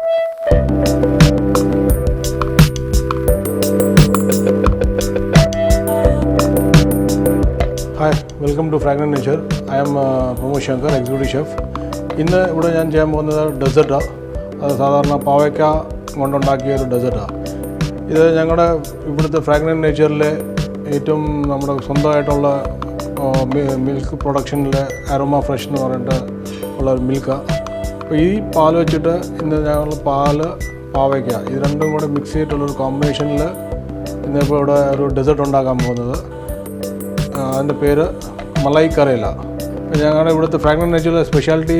Hi, welcome to Fragrant Nature. I am Pramod Shankar, Executive Chef. ഇന്ന് ഇവിടെ ഞാൻ ചെയ്യാൻ പോകുന്നത് ഡെസേർട്ടാണ്. അത് സാധാരണ പാവയ്ക്ക കൊണ്ടുണ്ടാക്കിയ ഒരു ഡെസേർട്ടാണ്. ഇത് ഞങ്ങളുടെ ഇവിടുത്തെ ഫ്രാഗ്രന്റ് നേച്ചറിലെ ഏറ്റവും നമ്മുടെ സ്വന്തമായിട്ടുള്ള മിൽക്ക് പ്രൊഡക്ഷനിലെ അരോമ ഫ്രഷ് എന്ന് പറഞ്ഞിട്ട് ഉള്ള ഒരു മിൽക്കാണ്. അപ്പോൾ ഈ പാൽ വെച്ചിട്ട് ഇന്ന് ഞങ്ങൾ പാവയ്ക്ക ഇത് രണ്ടും കൂടെ മിക്സ് ചെയ്തിട്ടുള്ളൊരു കോമ്പിനേഷനിൽ ഇന്നിപ്പോൾ ഇവിടെ ഒരു ഡെസേർട്ട് ഉണ്ടാക്കാൻ പോകുന്നത്. അതിൻ്റെ പേര് മലായി കറേല. ഞങ്ങളുടെ ഇവിടുത്തെ ഫ്രാഗ്രന്റ് നേച്ചറിലെ സ്പെഷ്യാലിറ്റി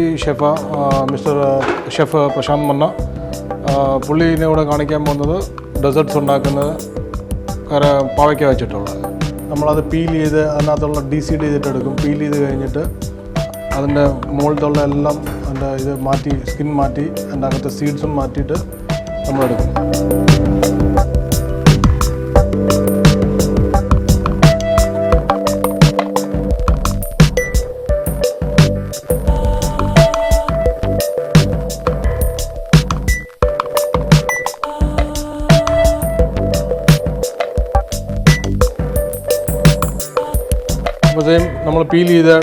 ഷെഫ് പ്രശാന്ത് മന്ന പുള്ളിനെ ഇവിടെ കാണിക്കാൻ പോകുന്നത് ഡെസേർട്ട്സ് ഉണ്ടാക്കുന്നത് പാവയ്ക്ക വെച്ചിട്ടുള്ളത്. നമ്മളത് പീൽ ചെയ്ത് അതിനകത്തുള്ള ഡീസീഡ് ചെയ്തിട്ടെടുക്കും. പീൽ ചെയ്ത് കഴിഞ്ഞിട്ട് അതിൻ്റെ മുകളിലുള്ള എല്ലാം അതിൻ്റെ ഇത് മാറ്റി സ്കിൻ മാറ്റി അതിൻ്റെ അകത്തെ സീഡ്സും മാറ്റിയിട്ട് നമ്മളെടുക്കും. അപ്പോഴത്തേക്കും നമ്മൾ പീൽ ചെയ്ത്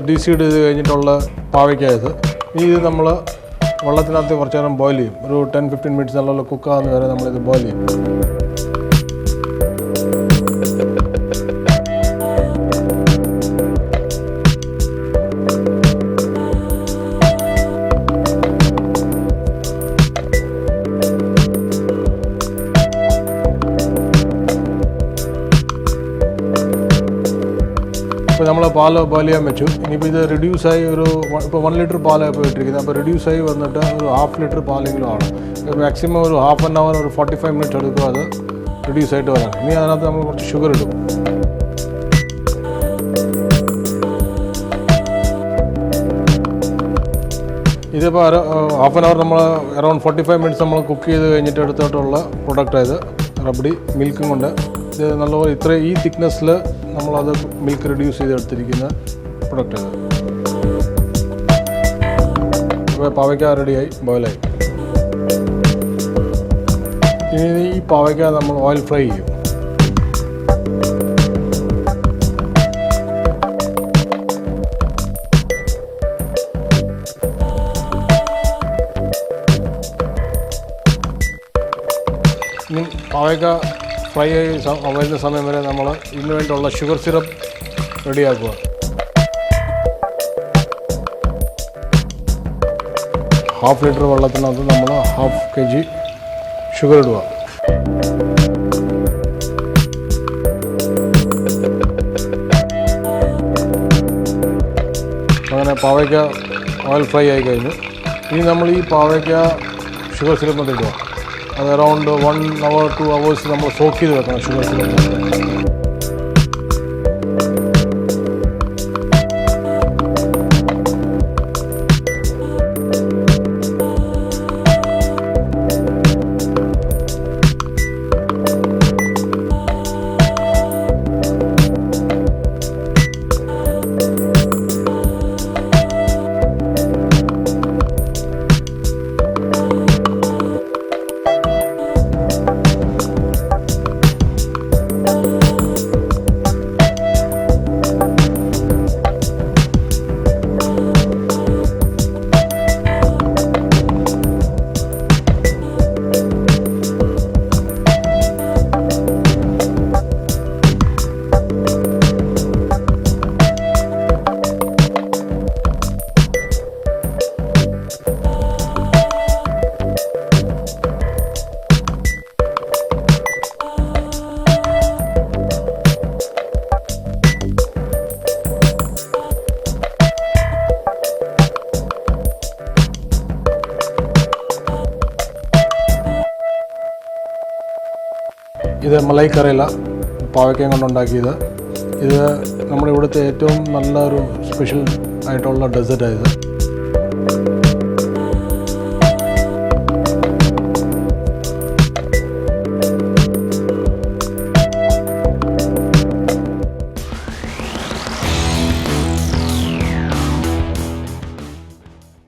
ഡീസീഡ് ചെയ്ത് കഴിഞ്ഞിട്ടുള്ള പാവയ്ക്കായത് ഇത് നമ്മൾ വെള്ളത്തിനകത്ത് കുറച്ച് നേരം ബോയിൽ ചെയ്യും. ഒരു 10-15 മിനിറ്റ്സ് നല്ല കുക്കാകുന്ന വരെ നമ്മളിത് ബോയിൽ ചെയ്യും. ഇപ്പോൾ നമ്മൾ പാൽ ബോയിൽ ചെയ്യാൻ വെച്ചു. ഇനിയിപ്പോൾ ഇത് റെഡ്യൂസായി ഇപ്പോൾ 1 ലിറ്റർ പാലാണ് ഇപ്പോൾ ഇട്ടിരിക്കുന്നത്. അപ്പോൾ റെഡ്യൂസായി വന്നിട്ട് ഒരു 1/2 ലിറ്റർ പാലെങ്കിലും ആണ്. മാക്സിമം ഒരു 1/2 hour ഒരു 45 മിനിറ്റ്സ് എടുക്കും അത് റെഡ്യൂസായിട്ട് വരാൻ. ഇനി അതിനകത്ത് നമ്മൾ കുറച്ച് ഷുഗർ ഇടും. ഇതിപ്പോൾ 1/2 hour നമ്മൾ അറൗണ്ട് 45 മിനിറ്റ്സ് നമ്മൾ കുക്ക് ചെയ്ത് കഴിഞ്ഞിട്ട് എടുത്തിട്ടുള്ള പ്രൊഡക്റ്റായത് റബ്ഡി മിൽക്കും കൊണ്ട്. ഇത് നല്ലപോലെ ഈ തിക്നെസ്സിൽ നമ്മളത് മിൽക്ക് റെഡ്യൂസ് ചെയ്തെടുത്തിരിക്കുന്ന പ്രൊഡക്റ്റായത്. അപ്പോൾ പാവയ്ക്ക റെഡിയായി ബോയിലായി. ഇനി ഈ പാവയ്ക്ക നമ്മൾ ഓയിൽ ഫ്രൈ ചെയ്യും. ഇനി പാവയ്ക്ക ഫ്രൈ ആയി വരുന്ന സമയം വരെ നമ്മൾ ഇതിന് വേണ്ടിയുള്ള ഷുഗർ സിറപ്പ് റെഡിയാക്കുക. ഹാഫ് ലിറ്റർ വെള്ളത്തിനകത്ത് നമ്മൾ 1/2 kg ഷുഗർ ഇടുക. അങ്ങനെ പാവയ്ക്ക ഓയിൽ ഫ്രൈ ആയി കഴിഞ്ഞു. ഇനി നമ്മൾ ഈ പാവയ്ക്ക ഷുഗർ സിറപ്പ് ഇടുക. അത് അറൗണ്ട് 1 hour 2 hours നമ്മൾ സോക്ക് ചെയ്ത് വെക്കണം ഷുഗർ സിറപ്പ്. ഇത് മലായി കറേല പാവയ്ക്കയും കൊണ്ടുണ്ടാക്കിയത്. ഇത് നമ്മുടെ ഇവിടുത്തെ ഏറ്റവും നല്ലൊരു സ്പെഷ്യൽ ആയിട്ടുള്ള ഡെസേർട്ടായത്.